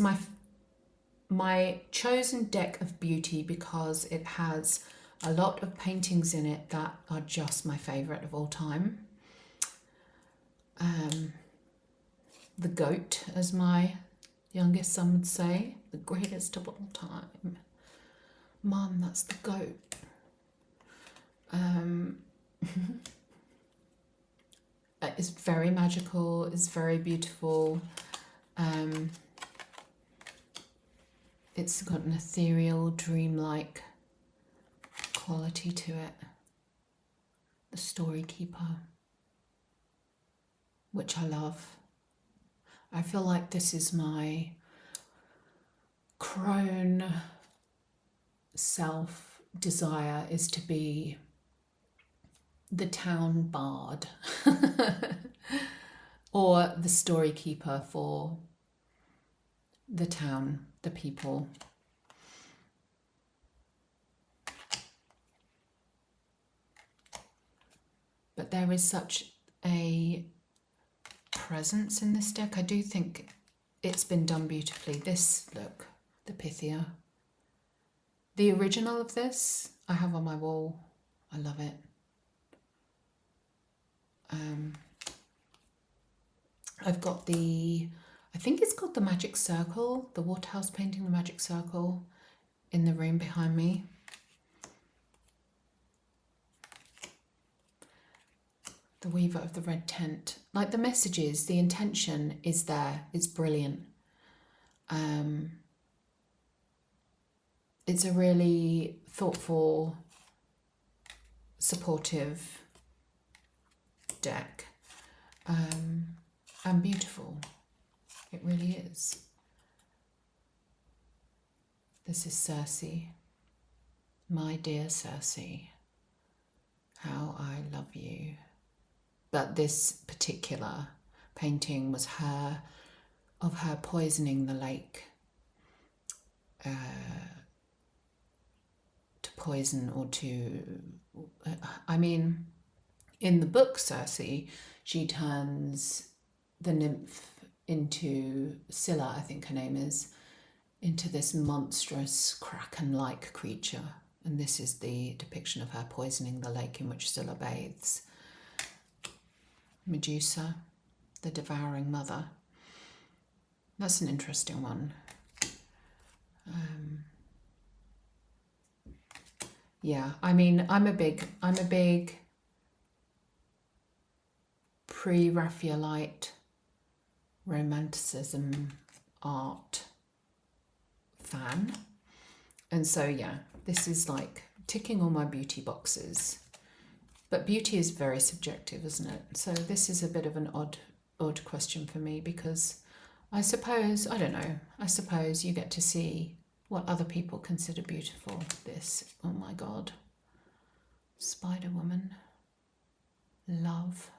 my chosen deck of beauty because it has a lot of paintings in it that are just my favourite of all time. The goat, as my youngest son would say, the greatest of all time. Mum, that's the goat. It's very magical, it's very beautiful. It's got an ethereal, dreamlike quality to it. The Story Keeper, which I love. I feel like this is my crone self desire, is to be the town bard or the story keeper for the town, the people. But there is such a presence in this deck. I do think it's been done beautifully. This, look, the Pythia. The original of this I have on my wall. I love it. I've got I think it's called the Magic Circle, the Waterhouse painting, the Magic Circle, in the room behind me. The Weaver of the Red Tent. Like, the messages, the intention is there. It's brilliant. It's a really thoughtful, supportive deck. And beautiful. It really is. This is Circe. My dear Circe, how I love you. But this particular painting was of her poisoning the lake, to poison or to, I mean, in the book Circe, she turns the nymph into Scylla, I think her name is, into this monstrous kraken-like creature. And this is the depiction of her poisoning the lake in which Scylla bathes. Medusa, the devouring mother. That's an interesting one. Yeah, I mean, I'm a big pre-Raphaelite Romanticism art fan. And so, yeah, this is like ticking all my beauty boxes. But beauty is very subjective, isn't it? So this is a bit of an odd question for me, because I suppose, I don't know, I suppose you get to see what other people consider beautiful. This, oh my God, Spider Woman, love.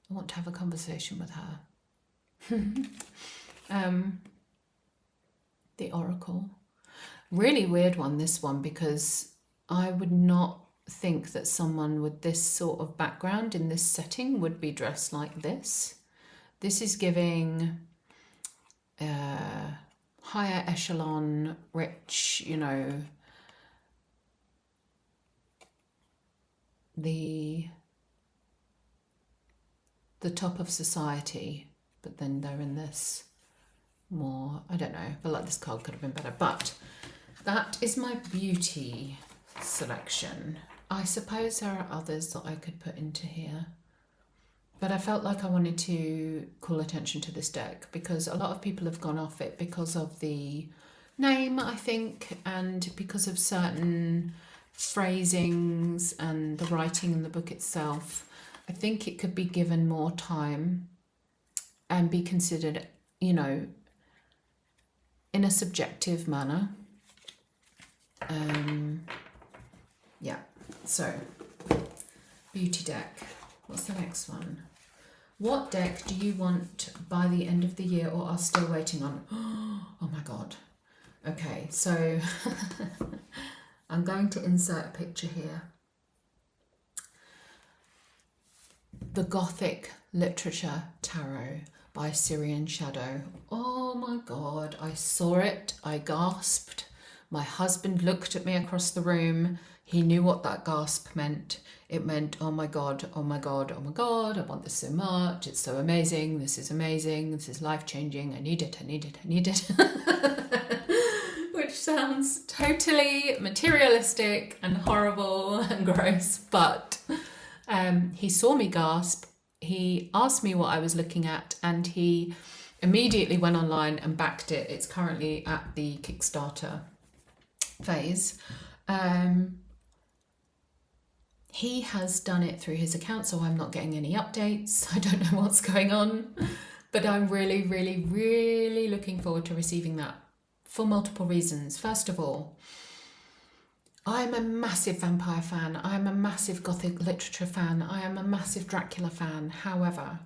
I want to have a conversation with her. The Oracle. Really weird one, this one, because I would not think that someone with this sort of background in this setting would be dressed like this. This is giving higher echelon, rich, you know, the top of society, but then they're in this more, I don't know, I feel like this card could have been better, but that is my beauty selection. I suppose there are others that I could put into here. but I felt like I wanted to call attention to this deck because a lot of people have gone off it because of the name, I think, and because of certain phrasings and the writing in the book itself. I think it could be given more time and be considered, you know, in a subjective manner. Yeah, so beauty deck. What's the next one? What deck do you want by the end of the year or are still waiting on? Oh my God. Okay, so I'm going to insert a picture here. The Gothic Literature Tarot by Sirian Shadow. Oh my God, I saw it, I gasped. My husband looked at me across the room. He knew what that gasp meant. It meant, oh my God, oh my God, oh my God, I want this so much. It's so amazing. This is amazing. This is life-changing. I need it, I need it, I need it. Which sounds totally materialistic and horrible and gross, but he saw me gasp. He asked me what I was looking at and he immediately went online and backed it. It's currently at the Kickstarter phase. He has done it through his account, so I'm not getting any updates. I don't know what's going on, but I'm really, really, really looking forward to receiving that for multiple reasons. First of all, I'm a massive vampire fan. I'm a massive Gothic literature fan. I am a massive Dracula fan. However,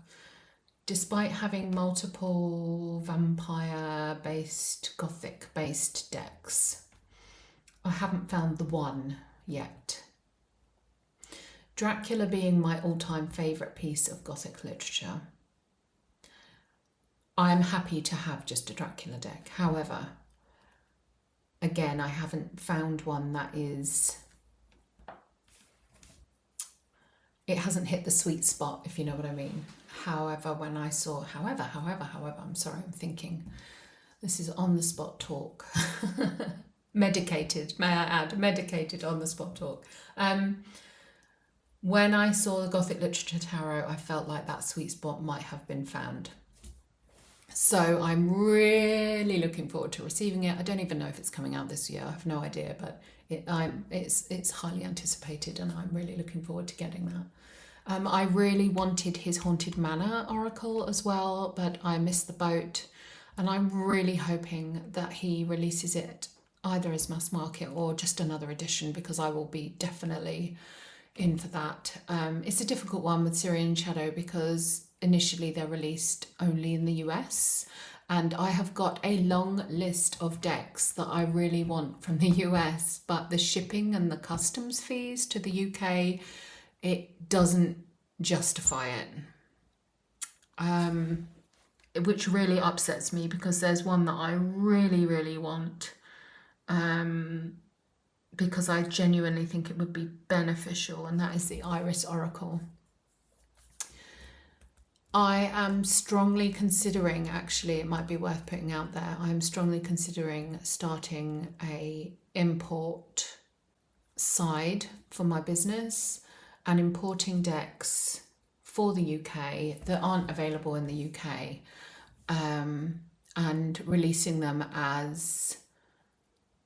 despite having multiple vampire-based, Gothic-based decks, I haven't found the one yet. Dracula being my all-time favourite piece of Gothic literature, I'm happy to have just a Dracula deck. However, again, I haven't found one that is... It hasn't hit the sweet spot, if you know what I mean. However, when I saw... However, I'm sorry, I'm thinking. This is on-the-spot talk. Medicated, may I add, medicated on-the-spot talk. When I saw the Gothic Literature Tarot, I felt like that sweet spot might have been found. So I'm really looking forward to receiving it. I don't even know if it's coming out this year. I have no idea, but it's highly anticipated and I'm really looking forward to getting that. I really wanted his Haunted Manor Oracle as well, but I missed the boat. And I'm really hoping that he releases it either as mass market or just another edition, because I will be definitely in for that. It's a difficult one with Sirian Shadow because initially they're released only in the US, and I have got a long list of decks that I really want from the US, but the shipping and the customs fees to the UK, it doesn't justify it. Which really upsets me because there's one that I really, really want, because I genuinely think it would be beneficial, and that is the Iris Oracle. I am strongly considering, actually, it might be worth putting out there, I'm strongly considering starting a import side for my business and importing decks for the UK that aren't available in the UK, and releasing them as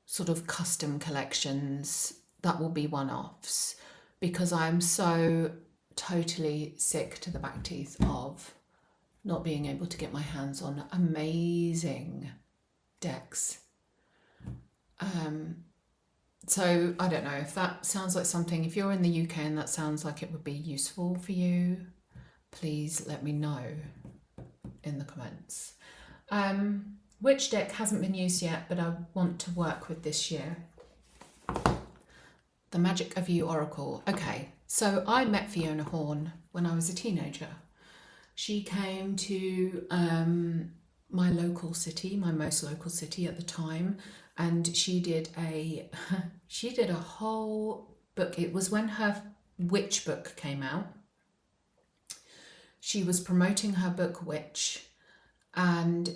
sort of custom collections that will be one-offs, because I'm so totally sick to the back teeth of not being able to get my hands on amazing decks. So I don't know if that sounds like something, if you're in the UK and that sounds like it would be useful for you, please let me know in the comments. Which deck hasn't been used yet but I want to work with this year? The Magic of You Oracle. Okay, so I met Fiona Horn when I was a teenager. She came to my local city, my most local city at the time, and she did a whole book. It was when her Witch book came out. She was promoting her book Witch, and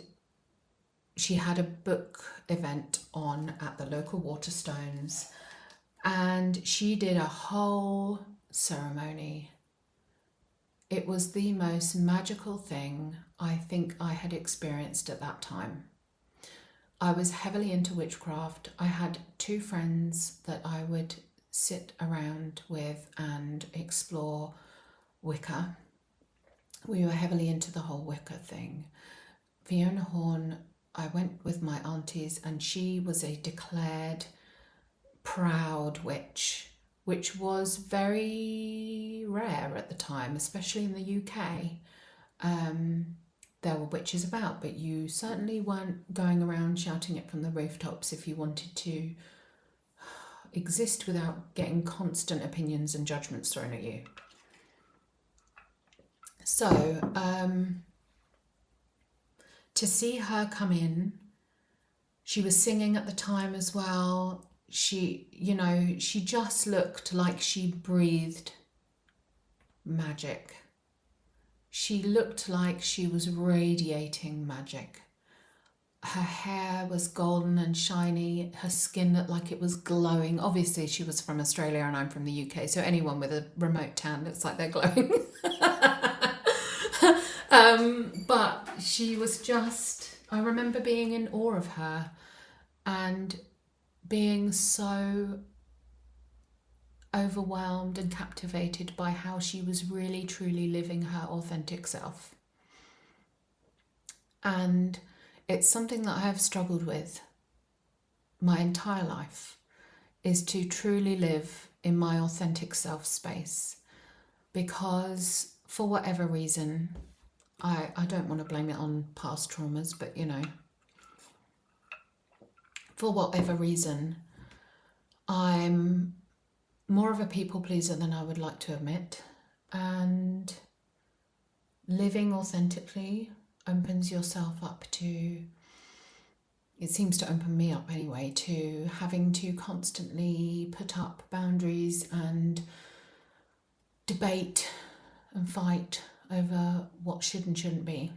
she had a book event on at the local Waterstones, and she did a whole ceremony. it was the most magical thing I think I had experienced at that time. I was heavily into witchcraft. I had 2 friends that I would sit around with and explore Wicca. We were heavily into the whole Wicca thing. Fiona Horn, I went with my aunties, and she was a declared proud witch, which was very rare at the time, especially in the UK. There were witches about, but you certainly weren't going around shouting it from the rooftops if you wanted to exist without getting constant opinions and judgments thrown at you. So, to see her come in, she was singing at the time as well. She, you know, she just looked like she breathed magic. She looked like she was radiating magic. Her hair was golden and shiny. Her skin looked like it was glowing. Obviously, she was from Australia and I'm from the UK, so anyone with a remote tan looks like they're glowing. But she was just, I remember being in awe of her and being so overwhelmed and captivated by how she was really truly living her authentic self. And it's something that I have struggled with my entire life, is to truly live in my authentic self space, because for whatever reason, I don't want to blame it on past traumas, but you know, for whatever reason, I'm more of a people pleaser than I would like to admit, and living authentically opens yourself up to, it seems to open me up anyway, to having to constantly put up boundaries and debate and fight over what should and shouldn't be.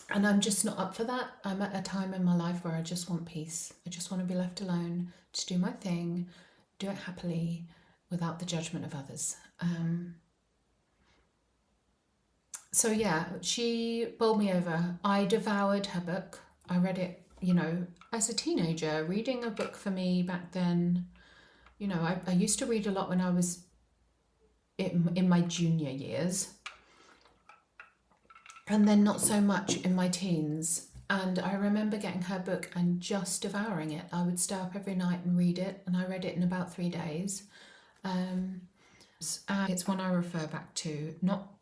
And I'm just not up for that. I'm at a time in my life where I just want peace. I just want to be left alone, just do my thing, do it happily, without the judgment of others. So yeah, she bowled me over. I devoured her book. I read it, you know, as a teenager. Reading a book for me back then, you know, I used to read a lot when I was in my junior years, and then not so much in my teens. And I remember getting her book and just devouring it. I would stay up every night and read it, and I read it in about 3 days. And it's one I refer back to, not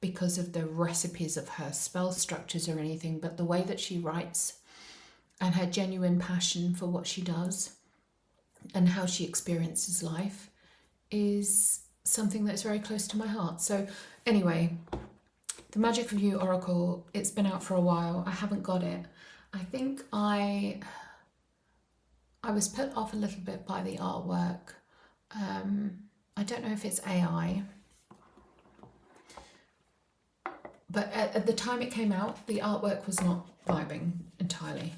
because of the recipes of her spell structures or anything, but the way that she writes and her genuine passion for what she does and how she experiences life is something that's very close to my heart. So anyway, the Magic of You Oracle, it's been out for a while. I haven't got it. I think I was put off a little bit by the artwork. I don't know if it's AI, but at the time it came out, the artwork was not vibing entirely.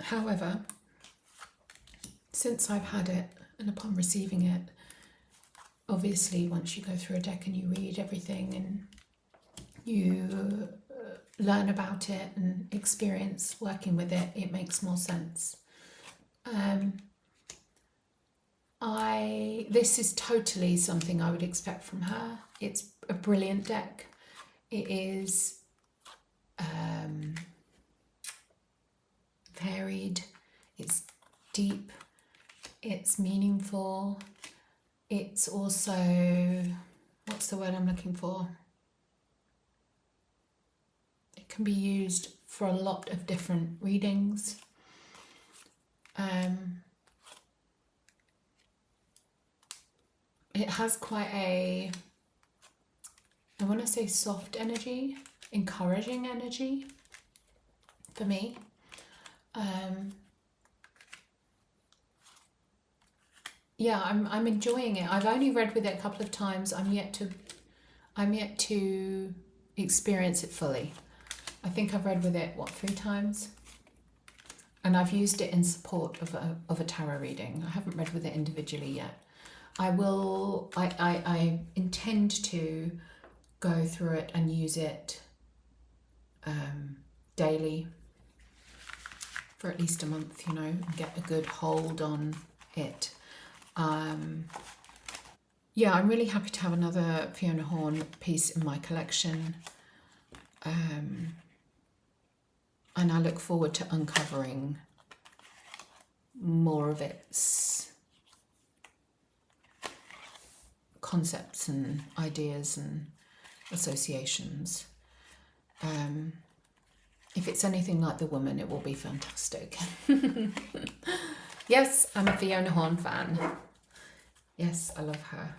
However, since I've had it, and upon receiving it, obviously once you go through a deck and you read everything and you learn about it and experience working with it, it makes more sense. This is totally something I would expect from her. It's a brilliant deck. It is varied, it's deep, it's meaningful, it's also, what's the word I'm looking for? It can be used for a lot of different readings. It has quite a, I want to say soft energy, encouraging energy for me. Yeah, I'm enjoying it. I've only read with it a couple of times. I'm yet to experience it fully. I think I've read with it 3 times, and I've used it in support of a tarot reading. I haven't read with it individually yet. I intend to go through it and use it daily for at least a month, you know, and get a good hold on it. Yeah, I'm really happy to have another Fiona Horn piece in my collection. And I look forward to uncovering more of its concepts and ideas and associations. If it's anything like The Woman, it will be fantastic. Yes, I'm a Fiona Horn fan. Yes, I love her.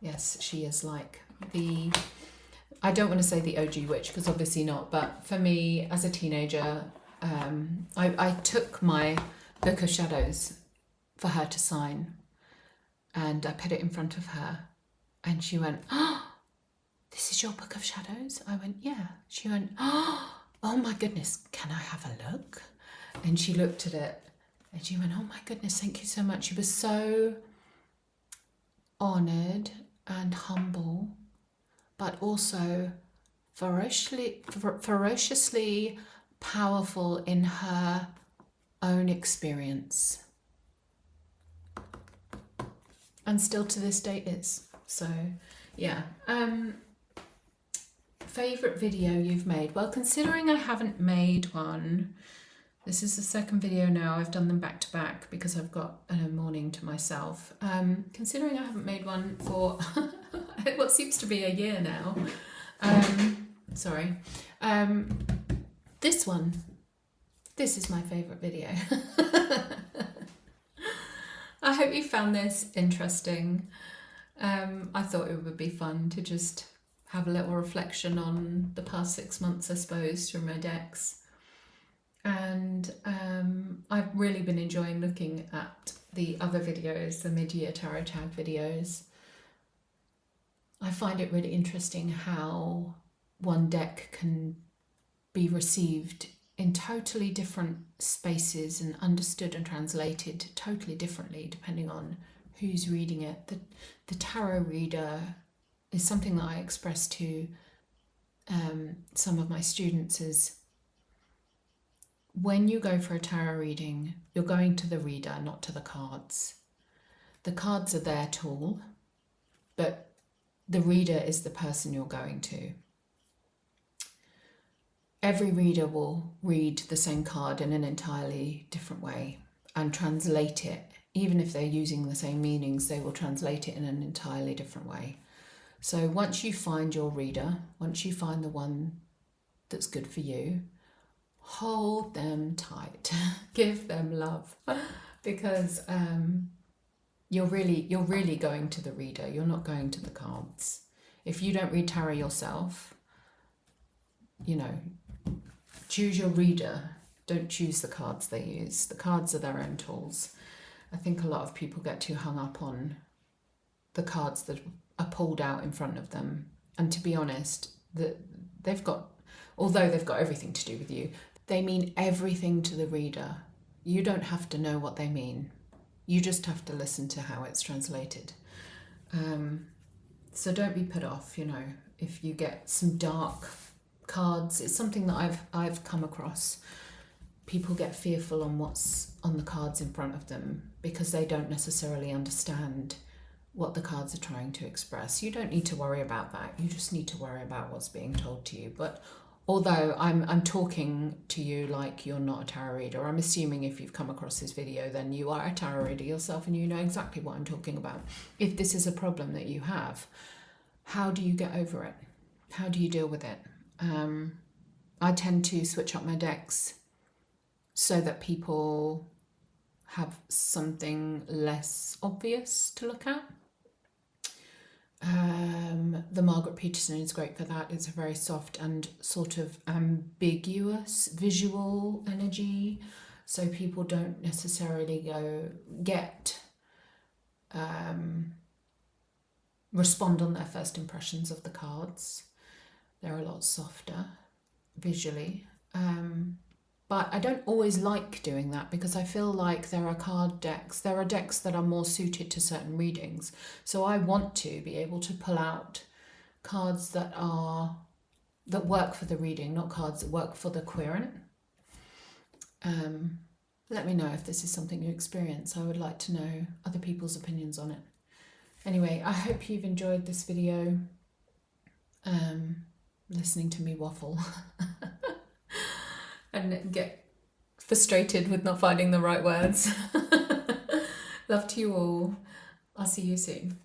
Yes, she is like the, I don't want to say the OG witch, because obviously not, but for me as a teenager, I took my Book of Shadows for her to sign, and I put it in front of her, and she went, "Oh, this is your Book of Shadows?" I went, "Yeah." She went, "Oh my goodness, can I have a look?" And she looked at it and she went, "Oh my goodness, thank you so much." She was so honoured and humble, but also ferociously powerful in her own experience, and still to this day is. So yeah. Favourite video you've made? Well, considering I haven't made one, this is the second video now. I've done them back to back because I've got a morning to myself. Considering I haven't made one for what seems to be a year now. Sorry. This one. This is my favourite video. I hope you found this interesting. I thought it would be fun to just have a little reflection on the past 6 months, I suppose, through my decks. And I've really been enjoying looking at the other videos, the mid-year tarot tag videos. I find it really interesting how one deck can be received in totally different spaces and understood and translated totally differently depending on who's reading it. The tarot reader is something that I express to some of my students is, when you go for a tarot reading, you're going to the reader, not to the cards. The cards are their tool, but the reader is the person you're going to. Every reader will read the same card in an entirely different way and translate it. Even if they're using the same meanings, they will translate it in an entirely different way. So once you find your reader, once you find the one that's good for you, hold them tight, give them love, because you're really going to the reader. You're not going to the cards. If you don't read tarot yourself, you know, choose your reader. Don't choose the cards they use. The cards are their own tools. I think a lot of people get too hung up on the cards that are pulled out in front of them. And to be honest, although they've got everything to do with you, they mean everything to the reader. You don't have to know what they mean. You just have to listen to how it's translated. So don't be put off, you know, if you get some dark cards. It's something that I've come across. People get fearful on what's on the cards in front of them because they don't necessarily understand what the cards are trying to express. You don't need to worry about that. You just need to worry about what's being told to you. But although I'm talking to you like you're not a tarot reader, I'm assuming if you've come across this video, then you are a tarot reader yourself and you know exactly what I'm talking about. If this is a problem that you have, how do you get over it? How do you deal with it? I tend to switch up my decks so that people have something less obvious to look at. The Margaret Peterson is great for that. It's a very soft and sort of ambiguous visual energy, so people don't necessarily respond on their first impressions of the cards. They're a lot softer visually, But I don't always like doing that because I feel like there are decks that are more suited to certain readings. So I want to be able to pull out cards that work for the reading, not cards that work for the querent. Let me know if this is something you experience. I would like to know other people's opinions on it. Anyway, I hope you've enjoyed this video, listening to me waffle and get frustrated with not finding the right words. Love to you all. I'll see you soon.